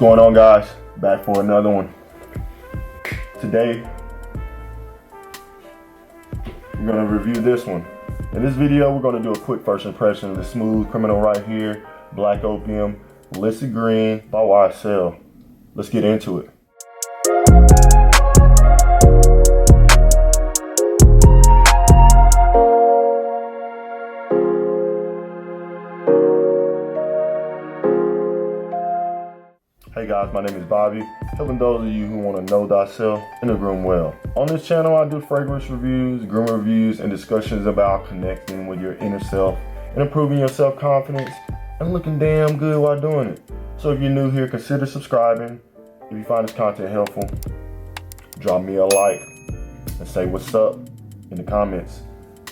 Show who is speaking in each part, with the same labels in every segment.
Speaker 1: going on, guys? Back for another one. Today we're going to review this one. In this video we're going to do a quick first impression of the smooth criminal right here, Black Opium Illicit Green by YSL. Let's get into it. Hey guys, my name is Bobby, helping those of you who want to know thyself and to groom well. On this channel I do fragrance reviews, groom reviews, and discussions about connecting with your inner self and improving your self-confidence and looking damn good while doing it. So if you're new here, consider subscribing. If you find this content helpful, drop me a like and say what's up in the comments.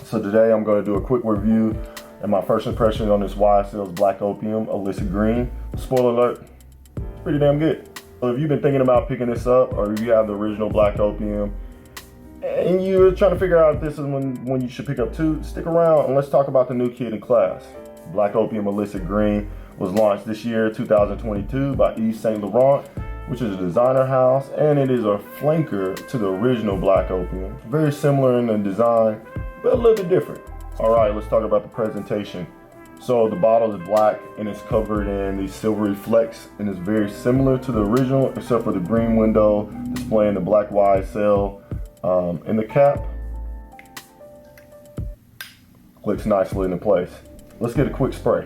Speaker 1: So today I'm going to do a quick review and my first impressions on this YSL's Black Opium Illicit Green. Spoiler alert, it's pretty damn good. So if you've been thinking about picking this up, or if you have the original Black Opium and you're trying to figure out if this is when you should pick up two, stick around and let's talk about the new kid in class. Black Opium Illicit Green was launched this year, 2022, by Yves Saint Laurent, which is a designer house, and it is a flanker to the original Black Opium. Very similar in the design, but a little bit different. All right, let's talk about the presentation. So the bottle is black and it's covered in these silvery flecks, and it's very similar to the original except for the green window displaying the black YSL in the cap. Clicks nicely into place. Let's get a quick spray.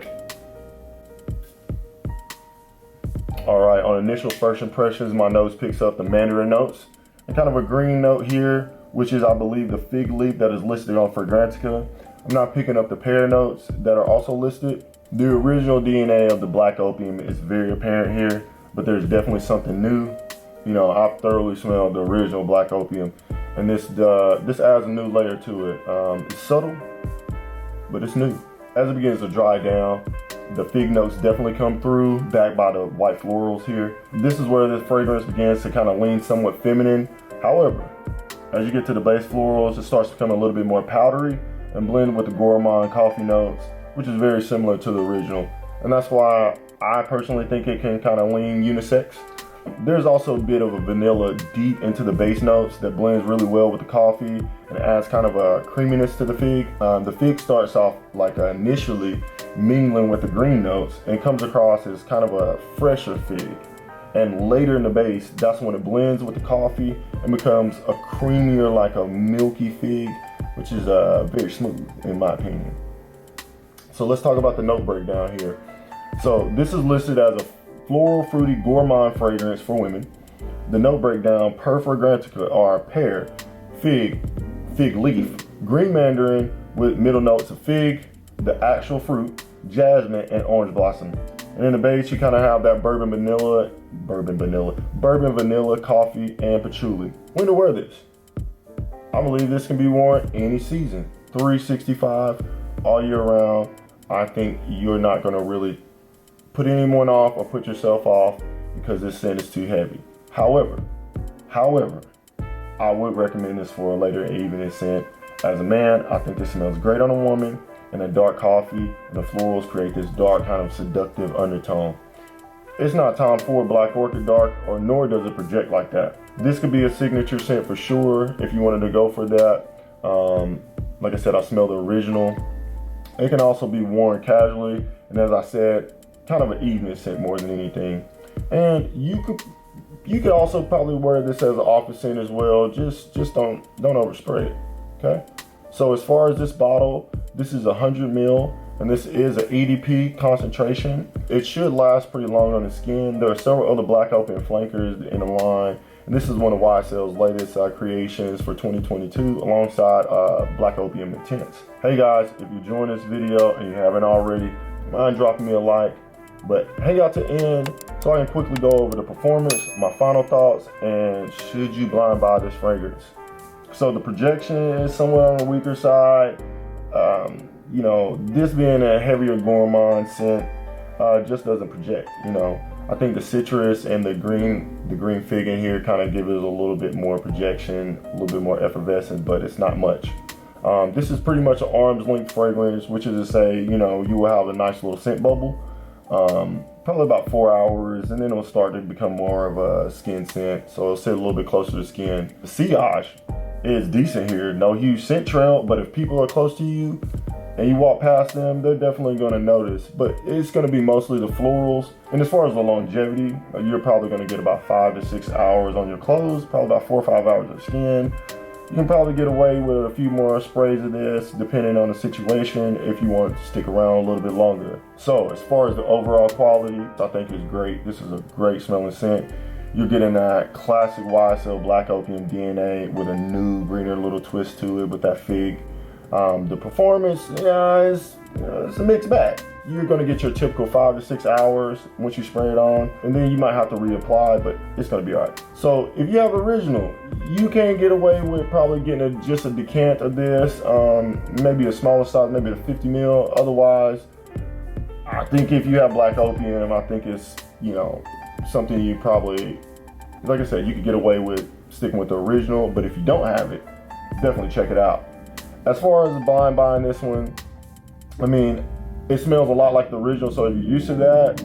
Speaker 1: All right, on initial first impressions, my nose picks up the mandarin notes and kind of a green note here, which is, I believe, the fig leaf that is listed on Fragrantica. I'm not picking up the pear notes that are also listed. The original DNA of the Black Opium is very apparent here, but there's definitely something new. You know, I've thoroughly smelled the original Black Opium, and this adds a new layer to it. It's subtle, but it's new. As it begins to dry down, the fig notes definitely come through, backed by the white florals here. This is where this fragrance begins to kind of lean somewhat feminine. However, as you get to the base florals, it starts to become a little bit more powdery and blend with the gourmand coffee notes, which is very similar to the original. And that's why I personally think it can kind of lean unisex. There's also a bit of a vanilla deep into the base notes that blends really well with the coffee and adds kind of a creaminess to the fig. The fig starts off like initially mingling with the green notes and comes across as kind of a fresher fig. And later in the base, that's when it blends with the coffee and becomes a creamier, like a milky fig, which is very smooth in my opinion. So let's talk about the note breakdown here. So this is listed as a floral fruity gourmand fragrance for women. The note breakdown per Fragrantica are pear, fig leaf, green mandarin with middle notes of fig, the actual fruit, jasmine, and orange blossom. And in the base you kind of have that bourbon vanilla, coffee, and patchouli. When to wear this? I believe this can be worn any season, 365, all year round. I think you're not going to really put anyone off or put yourself off because this scent is too heavy. However, I would recommend this for a later evening scent. As a man, I think this smells great on a woman, and a dark coffee and the florals create this dark kind of seductive undertone. It's not Tom Ford Black Orchid Dark, or nor does it project like that. This could be a signature scent for sure if you wanted to go for that. Like I said, I smell the original. It can also be worn casually, and as I said, kind of an evening scent more than anything. And you could also probably wear this as an office scent as well. Just don't overspray it. Okay. So as far as this bottle, this is 100 ml. And this is an EDP concentration. It should last pretty long on the skin. There are several other Black Opium flankers in the line, and this is one of YSL's latest creations for 2022 alongside Black Opium Intense. Hey guys, if you're enjoying this video and you haven't already, mind dropping me a like, but hang out to the end so I can quickly go over the performance, my final thoughts, and should you blind buy this fragrance. So the projection is somewhat on the weaker side. You know, this being a heavier gourmand scent just doesn't project. You know, I think the citrus and the green fig in here kind of give it a little bit more projection, a little bit more effervescence, but it's not much. This is pretty much an arm's length fragrance, which is to say, you know, you will have a nice little scent bubble, probably about 4 hours, and then it'll start to become more of a skin scent. So it'll sit a little bit closer to the skin. The sillage is decent here. No huge scent trail, but if people are close to you and you walk past them, they're definitely going to notice. But it's going to be mostly the florals. And as far as the longevity, you're probably going to get about 5 to 6 hours on your clothes, probably about 4 or 5 hours of skin. You can probably get away with a few more sprays of this depending on the situation if you want to stick around a little bit longer. So as far as the overall quality, I think it's great. This is a great smelling scent. You're getting that classic YSL Black Opium DNA with a new greener little twist to it with that fig. The performance, it's a mixed bag. You're gonna get your typical 5 to 6 hours once you spray it on, and then you might have to reapply, but it's gonna be all right. So if you have original, you can get away with probably getting just a decant of this, maybe a smaller size, maybe a 50 mil. Otherwise, I think if you have Black Opium, I think it's, something you probably, like I said, you could get away with sticking with the original, but if you don't have it, definitely check it out. As far as buying this one, it smells a lot like the original, so if you're used to that,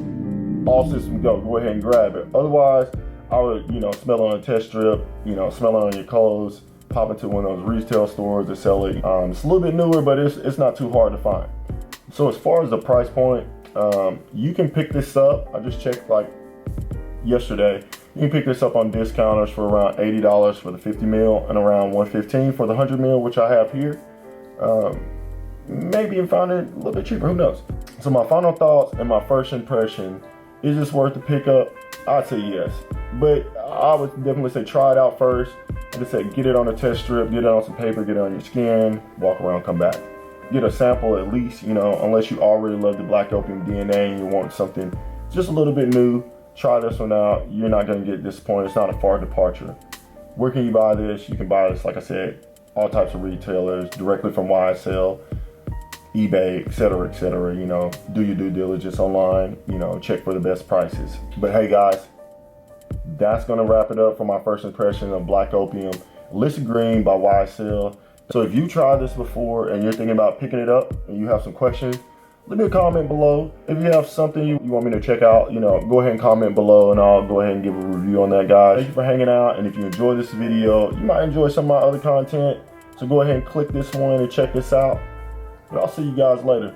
Speaker 1: all systems go ahead and grab it. Otherwise, I would, smell it on a test strip, smell it on your clothes, pop into one of those retail stores that sell it. It's a little bit newer, but it's not too hard to find. So as far as the price point, you can pick this up. I just checked like yesterday. You can pick this up on discounters for around $80 for the 50 mil and around $115 for the 100 mil, which I have here. Maybe you found it a little bit cheaper, who knows? So my final thoughts and my first impression, is this worth the pickup? I'd say yes, but I would definitely say try it out first. Like I said, get it on a test strip, get it on some paper, get it on your skin, walk around, come back. Get a sample at least, unless you already love the Black Opium DNA and you want something just a little bit new, try this one out. You're not gonna get disappointed. It's not a far departure. Where can you buy this? You can buy this, like I said, all types of retailers, directly from YSL, eBay, etc., etc. Do your due diligence online, check for the best prices. But hey guys, that's gonna wrap it up for my first impression of Black Opium Illicit Green by YSL. So if you tried this before and you're thinking about picking it up and you have some questions, leave me a comment below. If you have something you want me to check out, go ahead and comment below and I'll go ahead and give a review on that, guys. Thank you for hanging out, and if you enjoyed this video, you might enjoy some of my other content. So go ahead and click this one and check this out. But I'll see you guys later.